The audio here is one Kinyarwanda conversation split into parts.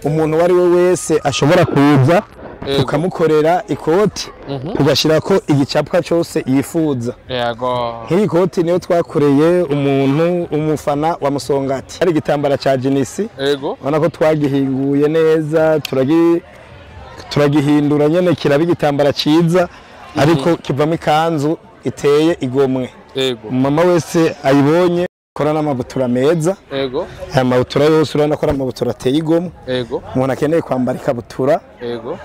umuntu wari we wese ashobora kuza tukamukorera ikoti tugashirako igicapwa cyose yifuza. Yego. Nk'iyi koti niyo twakoreye umuntu umufana wa Musongati. Ari igitambara ca jinisi. Yego. Ubona ko twagihinguye neza turagihindura nyene kiraba igitambara ciza ariko kivamo ikanzu iteye igomwe. Yego. Mama wese ayibonye kora n'amabutura meza. Yego. Aya mabutura yose urana ko amabutura ateye igomwe. Yego. Umuntu akeneye kwambara ikabutura. Yego.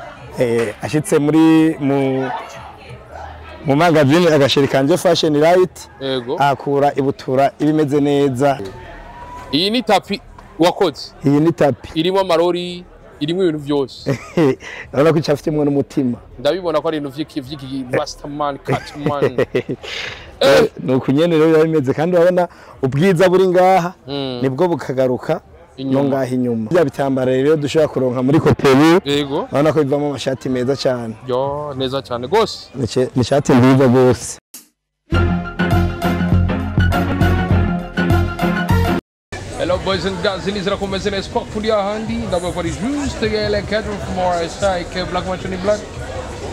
Ashitse muri mu magazine agasheri kanje fashion right. Yego. Akura ibutura ibimeze neza. Iyi ni tapi wakoze. Iyi ni tapi irimo amarori, irimo ibintu byose. Urabona ko cyafitemo n'umutima. Ndabibona ko ari ibintu vy'iki Rastaman Catman. Nuko nyene rero bimeze kandi urabona ubwiza buri ngaha nibwo bukagaruka no ngaha inyuma. Bya bitambara rero dushobora kuronka muri Cotebu. Yego. Urabona ko bivamo amashati meza cyane. Yo, neza cyane gose. Ni shati nziza gose. Hello boys and girls, nizera kumeze neza kwa kundi ahandi ndabakora juste yele cadre from our side black match ni black.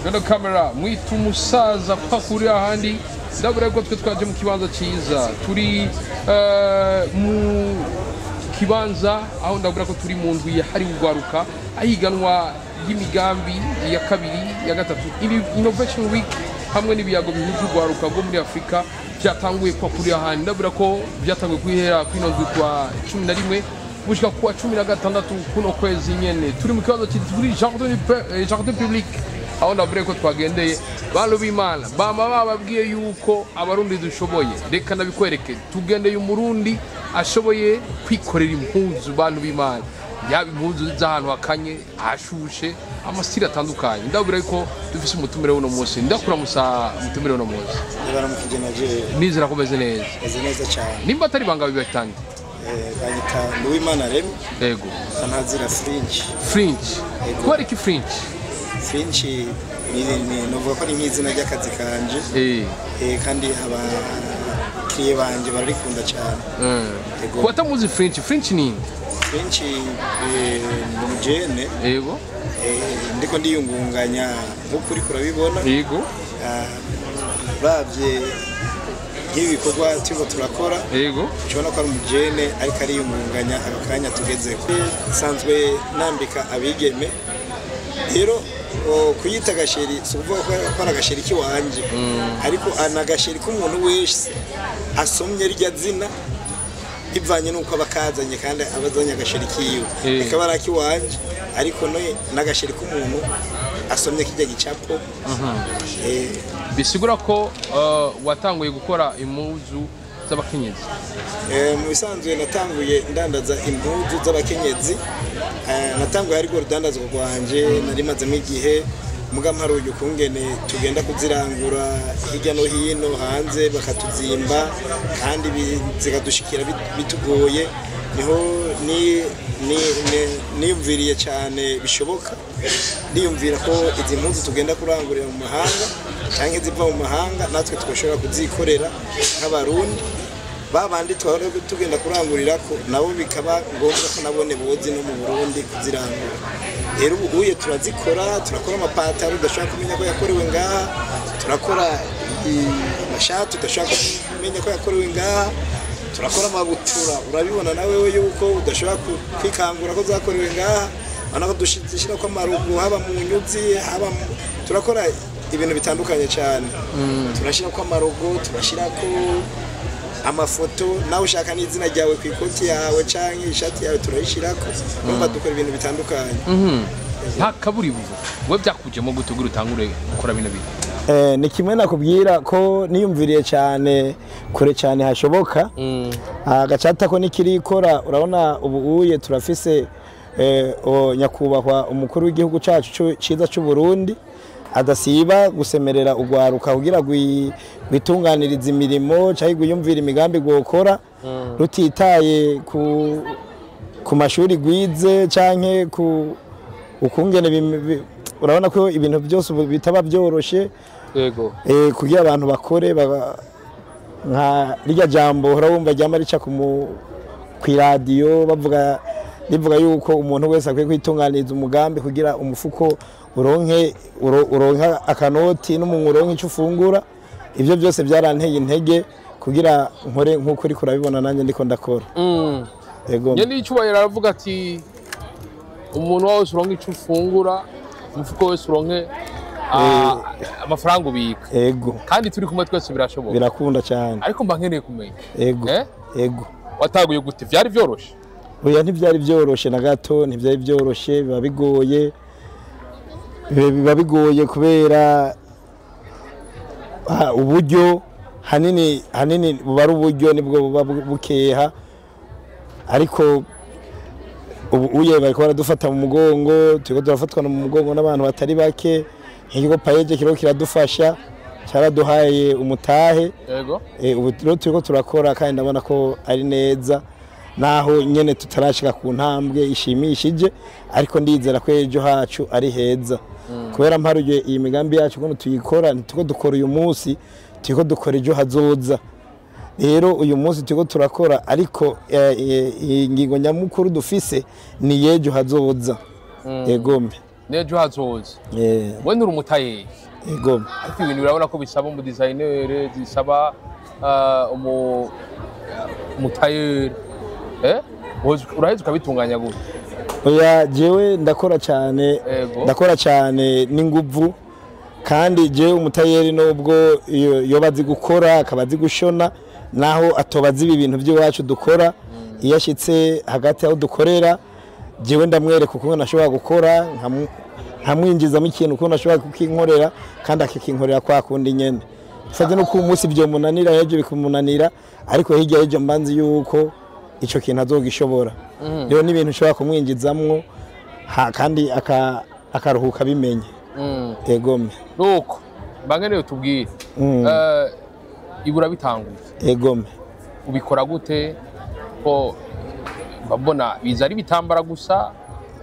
Gonna camera mwitu musaza kwa kundi ahandi ndabura ko twaje mu kibanza cyiza turi mu kibanza aho ndabura ko turi mu ndwi hari ugwaruka ahiganwa y'imigambi ya kabiri ya gatatu innovation week hamwe n'ibiyago bihugu ugwaruka bwo muri Afrika byatanguye kwa kuri ahandi ndabura ko byatanguye kwihera kwino ndwi kwa 11 bushika kwa 16 kuno kwezi nyene turi mu kibanza cyitwa jardin public aho ndabure ko twagendeye balo bimana bama bababwiye yuko abarundi dushoboye reka nabikwereke tugendeye umurundi ashoboye kwikorera impuzu bantu bimana yaba impuzu z'ahantu hakanye ashushe amasitiri atandukanye ndabura ko dufise umutumire w'uno munsi ndakura musa umutumire w'uno munsi Baramukije naje nizera ko beze neza neza cyane nimba atari banga bibatandi banyita Uwimana Remy. Yego. Anazira French ko ari ki French ni novuga ko ari nk'izina ry'akazi kanje kandi aba kliye banje barikunda cyane. Ko atamuzi French ni umujene. Yego. Ndiko ndiyungunganya nk'ukuri kurabibona. Yego. Bravye ibikorwa turiko turakora. Yego. Cyona ko ari umujene ariko ari yungunganya akanya tugeze. Sanzwe nambika abigeme. Rero kuyita gasheri suvuga ko ari agasheri kiwanje ariko anagasheri k'umuntu wese asomye rya zina bivanye nuko abakazanye kandi abazanye agasheri kiwe ikaba ari kiwanje ariko no nagasheri k'umuntu asomye kijya gicapo. Bisigura ko watanguye gukora impuzu z'abakenyezi. Mu bisanzwe natanguye ndandaza impuzu z'abakenyezi. Natanguye ariko rudandaza rwanje narimazemo igihe mugamaro y'ukungene tugenda kuzirangura hirya no hino hanze bakatuzimba kandi zikadushikira bitugoye niho niyumviriye cyane bishoboka niyumvira ko izi mpuzu tugenda kurangurira mu mahanga cyangwa ziva mu mahanga natwe twashobora kuzikorera nk'abarundi babandi twahora tugenda kurangurira ko nabo bikaba ngombwa ko nabone bozi no mu Burundi kuzirangura. Rero ubuye turazikora turakora amapataro udashaka kumenya ko yakorewe ngaha turakora amashati udashaka kumenya ko yakorewe ngaha turakora amabutura urabibona nawe we yuko udashaka kwikangura ko zakorewe ngaha anako dushishira ko amarugo haba mu nyuzi haba turakora ibintu bitandukanye cyane. Turashira ko amarugo turashira ko amafoto nawe ushaka n'izina ryawe ku ikoti yawe canke ishati yawe turayishirako numva dukora ibintu bitandukanye. Nta kaburibuzo we byakujemo gutugura utangure gukora bino bintu. Ni kimwe nakubwira ko niyumviriye cyane kure cyane hashoboka. Agacata ko nikirikora urabona ubu uye turafise nyakubahwa umukuru w'igihugu cyacu ciza cy'u Burundi adasiba gusemerera ugwaruka kugira gwitunganiriza imirimo cyangwa gwiyumvira imigambi gukora rutitaye ku mashuri gwize canke ku ukungene urabona ko ibintu byose bitaba byoroshe. Yego. Kugira abantu bakore nka rya jambo urabumva ryama rica ku radio bavuga bivuga yuko umuntu wese akwiye kwitunganiriza umugambi kugira umufuko uronka akanoti n'umuntu uronka icyo ufungura. Ibyo byose byaranteye intege kugira nkore nk'uko uri kurabibona nanjye ndiko ndakora. Yego. Nyene icyubahiro aravuga ati umuntu wese uronka icyo ufungura, umufuko wese uronke amafaranga ubika. Yego. Kandi turi kumwe twese birashoboka. Birakunda cyane. Ariko mba nkeneye kumenya. Yego. Yego. Wataguye gute? Byari byoroshe? Oya ntibyari byoroshe na gato, ntibyari byoroshe, biba bigoye kubera uburyo hanini buba ari uburyo nibwo buba bukeha, ariko ubu uye bariko baradufata mu mugongo, turiko turafatwa mu mugongo n'abantu batari bake. Nk'ikigo payeje kiriko kiradufasha, cyaraduhaye umutahe. Yego. Ubu turiko turakora kandi ndabona ko ari neza, naho nyene tutarashika ku ntambwe ishimishije, ariko ndizera ko ejo hacu ari heza. Kubera mparuye iyi migambi yacu ko tuyikora, ntituko dukora uyu munsi, turiko dukora ejo hazoza. Rero uyu munsi turiko turakora, ariko ingingo nyamukuru dufise ni yejo hazoza. Egome. Nejo hazoza. We nturi umutaye. Egome. Ariko ibintu birabona ko bisaba umu designer, bisaba umutaye. Uraheze ukabitunganya gute? Oya jewe ndakora cyane n'inguvu, kandi jewe umutayeri nubwo yobazi gukora akabazi gushona, naho atobazi ibintu by'iwacu dukora. Iyo ashitse hagati aho dukorera, jewe ndamwereka uko nashobora gukora, nkamwinjizamo ikintu uko nashobora kukinkorera, kandi akikinkorera kwa kundi nyene. Faje no ku munsi byo munanira, ejo bikumunanira, ariko hirya ejo mbanzi yuko ico kintu azogishobora. Rero ni ibintu ushobora kumwinjizamwo kandi akaruhuka bimenye. Egome. Nuko mbangene utubwire ibura bitanguye. Egome. Ubikora gute ko babona biza ari bitambara gusa,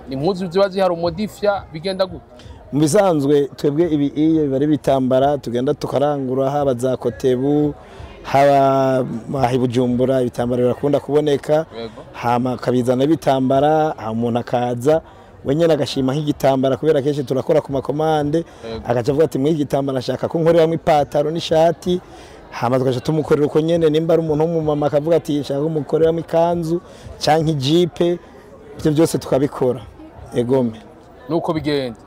ni impuzu ziba zihari umodifya, bigenda gute? Mu bisanzwe twebwe ibi bari bitambara tugenda tukarangura, haba za Kotebu, haba Bujumbura, ibitambara birakunda kuboneka. Hama kabizana bitambara, umuntu akaza wenyene agashima nk'igitambara, kubera kenshi turakora ku makomande, agaca avuga ati muri igitambara nashaka ko nkoreramwe ipataro n'ishati. Hama tugaca tumukorera uko nyene, nimba ari umuntu w'umumama akavuga ati nshaka kumukoreramo ikanzu canke ijipe, ibyo byose tukabikora. Egome. Nuko bigenda.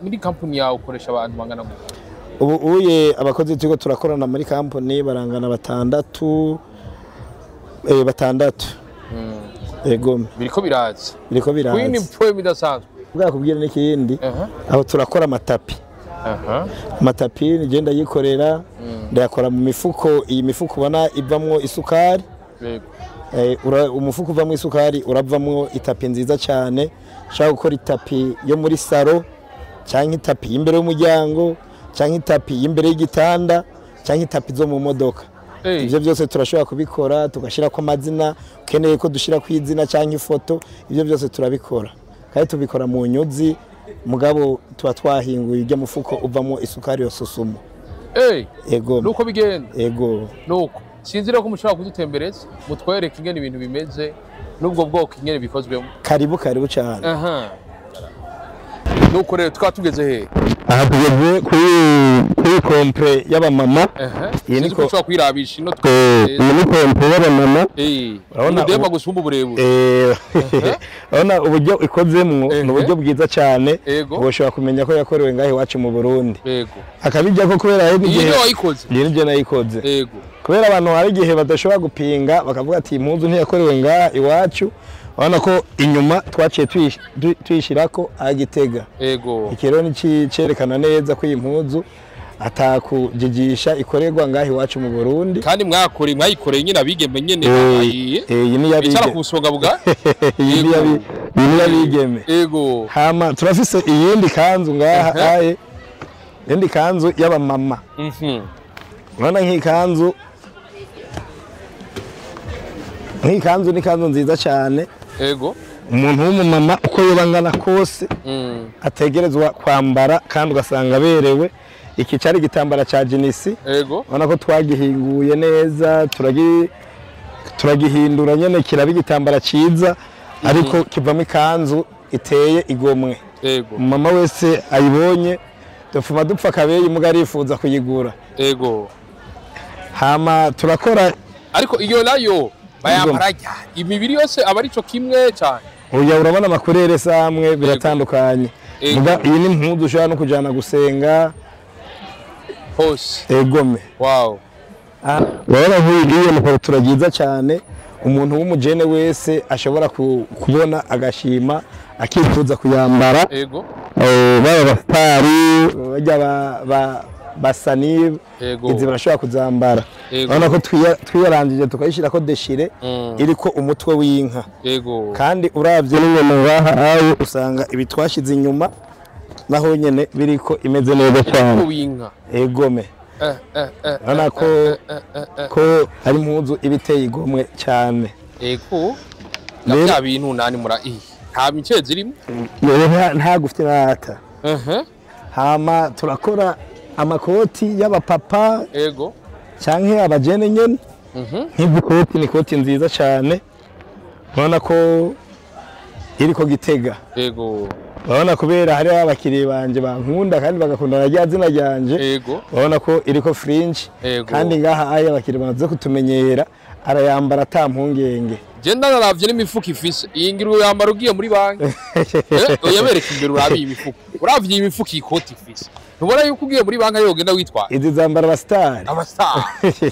Muri company yawe ukoresha abantu bangana gute? Ubu uye abakozi turiko turakorana muri company barangana batandatu. Egome. Biriko biraza. Queen employee bidasanzwe. Bwakubwira n'ikindi, aho turakora amatapi. Amatapi nigenda yikorera, ndayakora mu mifuko. Iyi mifuko ubona ivamwo isukari. Umufuko uvamwo isukari uravamwo itapi nziza cyane. Shaka gukora itapi yo muri saro, cyangwa itapi y'imbere y'umuryango, cyangwa itapi y'imbere y'igitanda, cyangwa itapi zo mu modoka. Ibyo byose turashobora kubikora, tugashira ko amazina, ukeneye ko dushira ku izina cyangwa ifoto, ibyo byose turabikora. Kandi tubikora mu nyuzi, mugabo tuba twahinguye ijya mufuko uvamo isukari yo susumo. Ego. Nuko bigenda. Ego. Nuko sinzira ko mushobora kudutembereza, mutwereke ingene ibintu bimeze, nubwo bwoko ingene bikozwemo. Karibu cyane. Nuko rero twatugeze he? Aha tugeze kuri kompre y'abamama. Iyi ni ko ushobora kwirabisha ino ni kompre y'abamama. Urabona dema gusumba uburebure. Urabona uburyo ikozemwo ni uburyo bwiza cyane, ushobora kumenya ko yakorewe ngahe wacu mu Burundi. Akabijya ko kubera ari igihe wayikoze. Ni nje nayikoze. Kubera abantu hari igihe badashobora gupinga bakavuga ati impuzu ntiyakorewe ngaha iwacu. Urabona ko inyuma twaciye tuyishirako agitega. Ikero ni cerekana neza ko impuzu atakujijisha ikorerwa ngahi wacu mu Burundi. Kandi mwayikoreye nyine abigembe nyene bahiye. Iyi ni yabige. Icara kusonga buga. Iyi ni yabigeme. Hama turafise iyindi kanzu ngaha aye. Indi kanzu y'abamama. Urabona nk'ikanzu ni kanzu nziza cyane. Umuntu w'umumama uko yobangana kose ategerezwa kwambara, kandi ugasanga berewe. Iki cyari gitambara cha jinisi. Urabona ko twagihinguye neza, turagihindura nyene kiraba igitambara ciza ariko kivamo ikanzu iteye igomwe. Yego. Mama wese ayibonye dufuma dupfa kabeyi muga arifuza kuyigura. Yego. Hama turakora ariko iyo nayo bayambara imibiri yose aba arico kimwe cyane. Oya urabona amakurere samwe biratandukanye. Muga iyi ni impuzu ushobora no kujana gusenga hose. Egome. Wow. Urabona nk'iyi ni turagiza cyane umuntu w'umujene wese ashobora kubona agashima akifuza kuyambara. Yego. Baba bastari bajya basani izi barashobora kuzambara. Urabona ko twiyarangije tukayishira ko deshire iriko umutwe w'inka. Yego. Kandi uravye n'inyuma bahawe usanga ibitwashize inyuma naho nyene biriko imeze neza cyane. W'inka. Egome. Urabona ko ari impuzu ibiteye igomwe cyane. Ego. Nabya bintu nani mura nta mice zirimo. Nta gufite nata. Hama turakora amakoti y'abapapa. Ego. Canke abajene nyene. Nk'ikoti ni koti nziza cyane. Urabona ko iriko Gitega. Ego. Urabona kubera hari abakiriye banje bankunda kandi bagakunda rya zina ryanje. Ego. Urabona ko iriko fringe kandi ngaha aya abakiriye bamaze kutumenyera arayambara atampungenge. Genda naravye n'imifuko ifise. Iyi ngiro yambara ugiye muri banki. Oyabereka imbere urabiye imifuko. Uravye imifuko ikoti ifise. Ntubona yuko ugiye muri banki yogenda witwara. Izi zambara abastari. Abastari.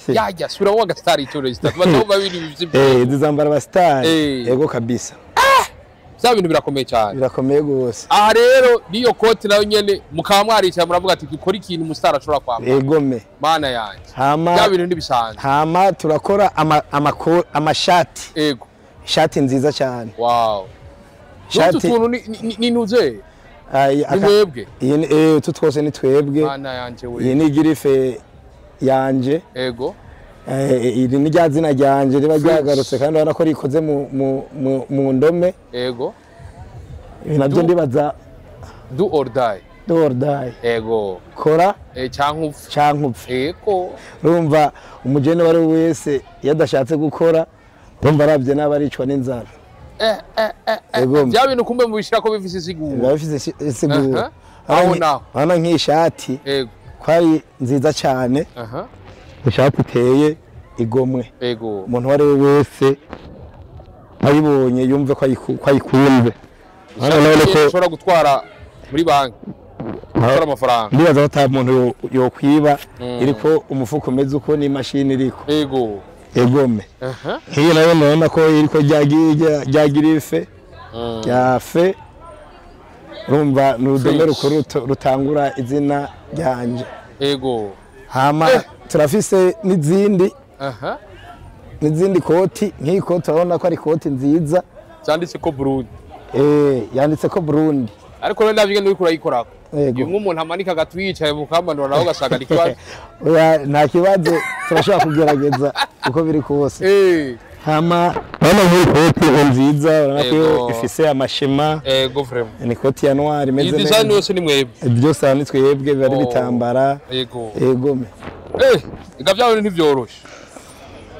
Yajya sura wa gastari icyo register. Batomba biri bivye. Izi zambara abastari. Ego kabisa. Za bintu birakomeye cyane. Birakomeye gose. Aha rero niyo koti nayo nyene mukaba mwarica muravuga ati dukora ikintu umustar ashobora kwambara. Egome. Mana yanje. Hama ya bintu ndibisanzwe. Hama turakora amashati. Ego. Shati nziza cyane. Wow. Shati tuntu ni ntuze. Nimwebwe. Iyi tutwose ni twebwe. Mana yanje we. Iyi ni girife yanje. Ego. Iri ni rya zina ryanje riba ryagarutse kandi urabona ko rikoze mu ndome. Ego. Nabyo ndibaza do or die. Do or die. Ego. Kora cankupfu. Ego. Urumva umujene wari wese yadashatse gukora urumva aravye n'abaricwa n'inzara. Bya bintu kumbe mubishira ko bifise isiguro. Bifise isiguro. Aho naho. Hano nk'ishati. Ego. Kwari nziza cyane. Ishati iteye igomwe. Ego. Umuntu wari wese ayibonye yumve ko ayikunze. Ushobora gutwara muri banki. Gutwara amafaranga. Ndibaza ko ata muntu yokwiba iriko umufuko umeze uko ni machine iriko. Ego. Egome. Hiyo nayo naona ko iriko rya girife. Ya fe. Rumva n'urudome rutangura izina ryanje. Ego. Hama turafise n'izindi. N'izindi koti, nk'iyi koti urabona ko ari koti nziza. Zanditse ko Burundi. Yanditse ko Burundi. Ariko rero ndavye n'uri kurayikorako. Iyo nk'umuntu amanika gatwicaye mu kamanura naho gasaga ikibazo. Oya nta kibazo turashaka kugerageza uko biri kose. Hama urabona nk'iyi koti nziza urabona ko ifise amashema. Ego vraiment. Ni koti ya noir imeze neza. Iyi design yose ni mwebwe. Byose ari twebwe bari bitambara. Ego. Egome. Igavyawe ntivyoroshe.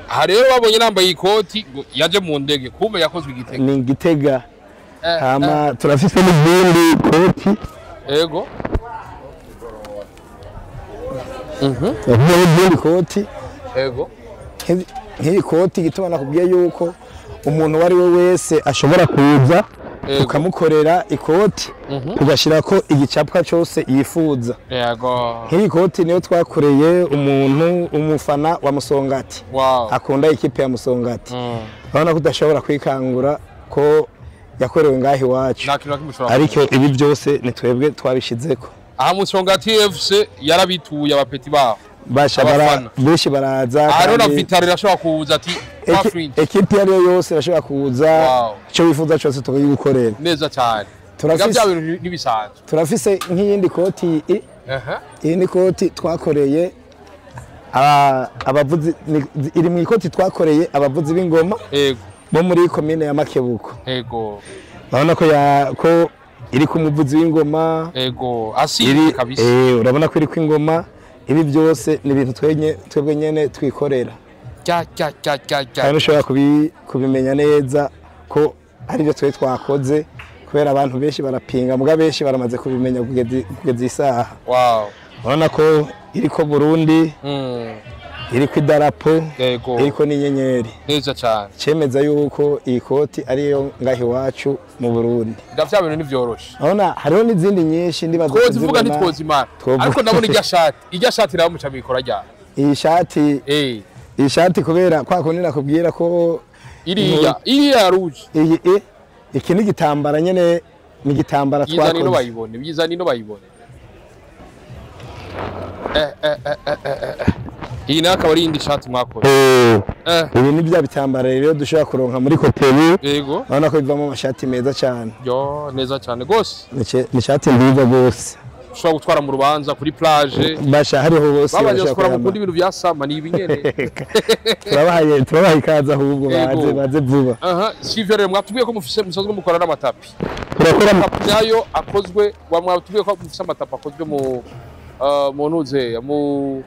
Aha rero babonye nambaye ikoti yaje mu ndege kumbe yakozwe Gitega. Ni Gitega. Hama turafise n'izindi koti. Ego. N'izindi koti. Ego. Nk'iyi koti gituma nakubwiye yuko umuntu wari we wese ashobora kuza tukamukorera ikoti tugashirako igicapwa cyose yifuza. Yego. Nk'iyi koti niyo twakoreye umufana wa Musongati. Wow. Akunda ikipe ya Musongati. Urabona ko udashobora kwikangura ko yakorewe ngahi wacu. Ariko ibi byose ni twebwe twabishizeko. Aha Musongati FC yarabituye abapeti baho. Benshi baraza. Aha na Vitali rashobora kuza ati ekipe yari yose rashobora kuza. Cyo wifuza cyose tukigukorera. Neza cyane. Turafise bintu nibisanzwe. Turafise nk'iyindi koti. Iyi ni koti twakoreye abavuzi iri mu ikoti twakoreye abavuzi b'ingoma. Ego. Bo muri komine ya Makebuko. Ego. Urabona ko iri ku muvuzi w'ingoma. Ego. Asiri kabisa. Urabona ko iri ku ingoma. Ibi byose ni ibintu twebwe nyene twikorera. kandi ushobora kubimenya neza ko ari byo twe twakoze kubera abantu benshi barapinga muga benshi baramaze kubimenya kugeza isaha. Urabona ko iriko Burundi iriko idarapo iriko n'inyenyeri neza cyane cemeza yuko iyi koti ariyo ngahi wacu mu Burundi. Ndavya bintu nivyoroshe. Urabona hariho n'izindi nyinshi ndibaza kuzivuga ntitwozimana ariko ndabona irya shati raho muca mikora ryana. Iyi shati kubera kwa kundi nakubwira ko iriya rouge iki ni gitambara nyene ni gitambara twakoze. Byiza nino bayibone. Iyi nakaba ari indi shati mwakoze. Ibi ni bya bitambara rero dushobora kuronka muri hoteli. Yego. Urabona ko bivamo amashati meza cyane. Yo neza cyane gose. Ni shati nziza gose. Ushobora gutwara mu rubanza kuri plage. Basha hariho bose bashobora gukora mu kundi bintu byasama ni ibinyene. Turabahaye ikaza ahubwo baze vuba. Sivyo rero mwatubwiye ko mufise musanzwe mukora n'amatapi. Turakora amatapi nayo akozwe mwatubwiye ko mufise amatapi akozwe mu ntuze mu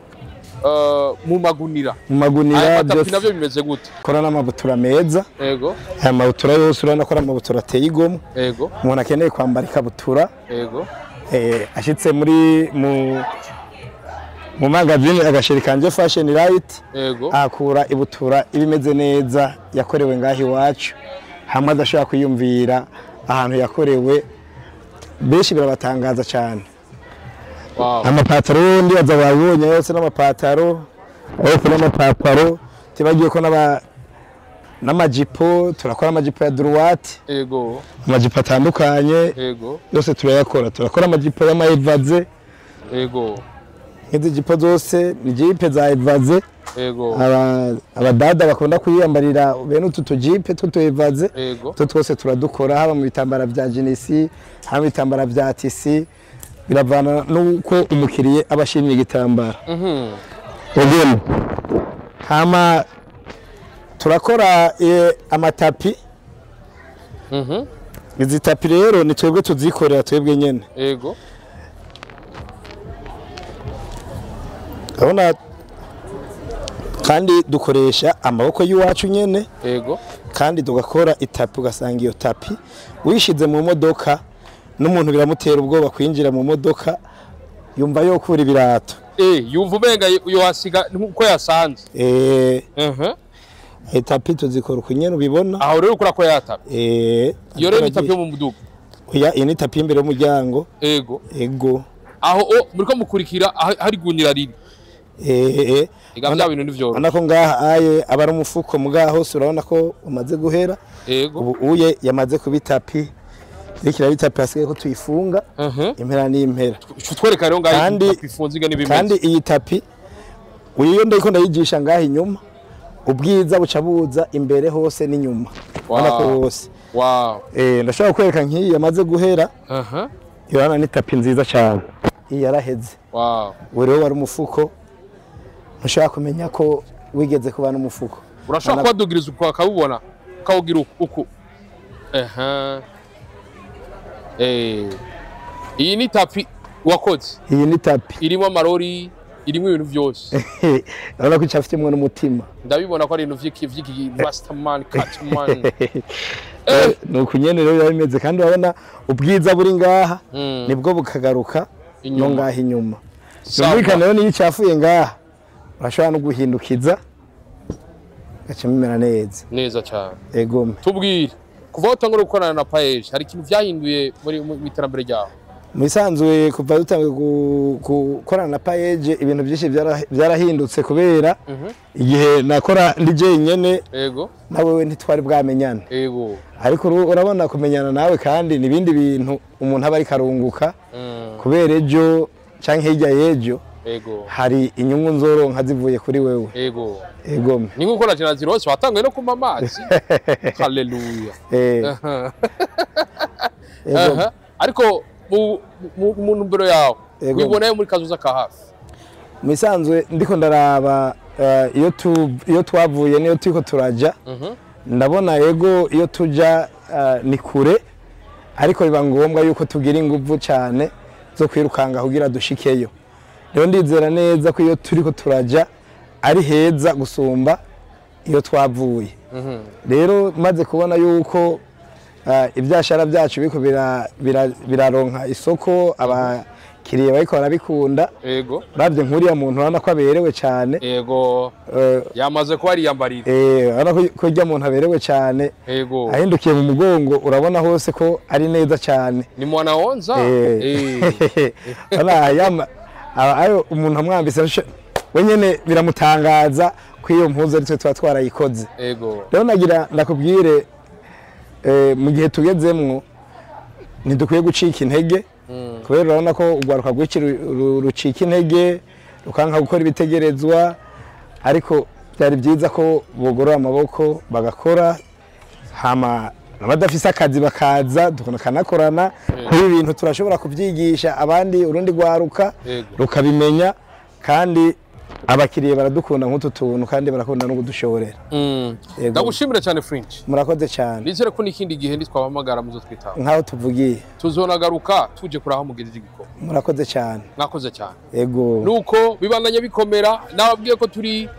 magunira. Amatapi navyo bimeze gute? Kora n'amabutura meza. Yego. Aya mabutura yose urabona ko ari amabutura ateye igomwe. Yego. Umuntu akeneye kwambara ikabutura. Yego. Ashitse mu magazine agashirikanje fashion right. Yego. Akura ibutura ibimeze neza yakorewe ngahi wacu hamwe adashaka kwiyumvira ahantu yakorewe benshi birabatangaza cyane. Amapataro ndi azababonye yose n'amapataro tibagiye ko n'amajipo turakora amajipo ya droite. Yego. Amajipo atandukanye. Yego. Yose turayakora. Turakora amajipo y'amaevaze. Yego. Nk'izi jipo zose ni jipe za evaze. Yego. Abadada bakunda kwiyambarira bene utu tujipe tutuevaze. Yego. Twose turadukora haba mu bitambara vya jinisi, haba mu bitambara vya tisi. Biravana nuko umukiriye abashimye igitambara. Ogene. Hama turakora amatapi. Izi tapi rero ni twebwe tuzikorera twebwe nyene. Yego. Urabona kandi dukoresha amaboko y'uwacu nyene. Yego. Kandi tugakora itapi ugasanga iyo tapi wishize mu modoka n'umuntu biramutera ubwoba kwinjira mu modoka yumva yo kura ibirato. Yumva ubenga yo hasiga nkuko yasanze. Itapi tuzikora kunyene ubibona. Aho rero ukora ko yatapi. Iyo rero itapi yo mu muduga. Oya iyi ni tapi imbere y'umuryango. Ego. Aho muriko mukurikira hari gunira riri. Igavya bintu nivyo. Urabona ko ngaha aye abari umufuko mugaho urabona ko umaze guhera. Ubu uye yamaze kubitapi. Ikira bitapi asigaye ko tuyifunga. Impera n'impera. Twereka rero ngaho ifunze inga n'ibimeze. Kandi iyi tapi uyo ndiko ndayigisha ngaho inyuma. Ubwiza buca buza imbere hose n'inyuma. Urabona ko hose. Ndashaka kwereka nk'iyi yamaze guhera. Urabona ni tapi nziza cyane. Iyi yaraheze. Rero wari umufuko. Ushaka kumenya ko wigeze kubana umufuko. Urashaka kwadugiriza uko akabubona kawugira uku. Iyi ni tapi wakoze. Iyi ni tapi. Irimo amarori, irimo ibintu byose. Urabona ko icafitemo n'umutima. Ndabibona ko ari ibintu vy'iki Rastaman, Catman. Nuko nyene rero yabimeze kandi urabona ubwiza buri ngaha nibwo bukagaruka no ngaha inyuma. Yumvikana rero niyo icafuye ngaha urashobora no guhindukiza gacemera neza cyane. Ego. Tubwire kuva utangura gukorana na Paeje hari ikintu vyahinduye muri iterambere ryawe? Musanzwe kuva dutangiye gukorana na Paeje ibintu byinshi byarahindutse kubera igihe nakora ndi jenyene. Yego. Nawe ntitwari bwamenyana. Yego. Ariko urabona kumenyana nawe kandi nibindi bintu umuntu aba ari karunguka kubera ejo canke hirya yejo. Yego. Hari inyungu nzoronka zivuye kuri wewe. Yego. Ego. Ni nkuko na kina zirose watanguye no kuma amazi. Haleluya. Ariko mu ntumbero yawe wiboneye muri kazuza ka hafi? Misanzwe ndiko ndaraba iyo twavuye niyo turiko turaja. Ndabona yego iyo tuja ni kure ariko biba ngombwa yuko tugira inguvu cyane zo kwirukanga kugira dushikeyo. Rero ndizera neza ko iyo turiko turaja ari heza gusumba iyo twavuye rero maze kubona yuko ibyashara byacu biko biraronka isoko abakiriye bariko barabikunda yego ravye nkuriya muntu urabona ko aberewe cyane yego yamaze ko ariyambarira urabona ko urya muntu aberewe cyane yego ahindukiye mu mugongo urabona hose ko ari neza cyane ni mwana wonza ayo umuntu amwambise wenyene biramutangaza ko iyo mpuzu ari twe tuba twarayikoze yego rero nagira ndakubwire mu gihe tugezemwo ntidukwiye gucika intege kubera urabona ko urwaruka rw'iki rucika intege rukanka gukora ibitegerezwa ariko byari byiza ko bogorora amaboko bagakora hama abadafise akazi bakaza tukanakorana kuri ibintu turashobora kubyigisha abandi urundi rwaruka rukabimenya kandi abakiriye baradukunda nk'utu tuntu kandi barakunda no kudushorera ndagushimira cyane French murakoze cyane nizere ko n'ikindi gihe ntitwabahamagara muzo twitaho nkaho tuvugiye tuzonagaruka tuje kuraho mugejeje igikoma murakoze cyane mwakoze cyane yego nuko bibandanye bikomera nababwiye ko turi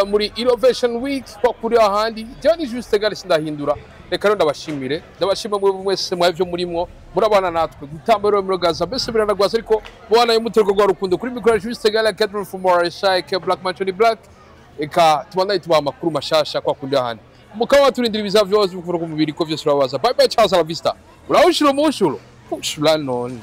muri Innovation Week kwa kuri ahandi Johnny Juste gari sindahindura reka rero ndabashimire ndabashima mwese mwavyo murimwo murabana natwe gutambaro murogaza bese biranagwaza ariko bwana y'umuterwa gwa rukundo kuri micro Juste gari Catherine from Morishake Black Manchoni Black eka tubandanye tuba amakuru mashasha kwa kundi ahandi mukaba turindira ibiza vyose bikuvura ku mubiri ko vyose urabaza bye bye ciao la vista urawushiro mushuro none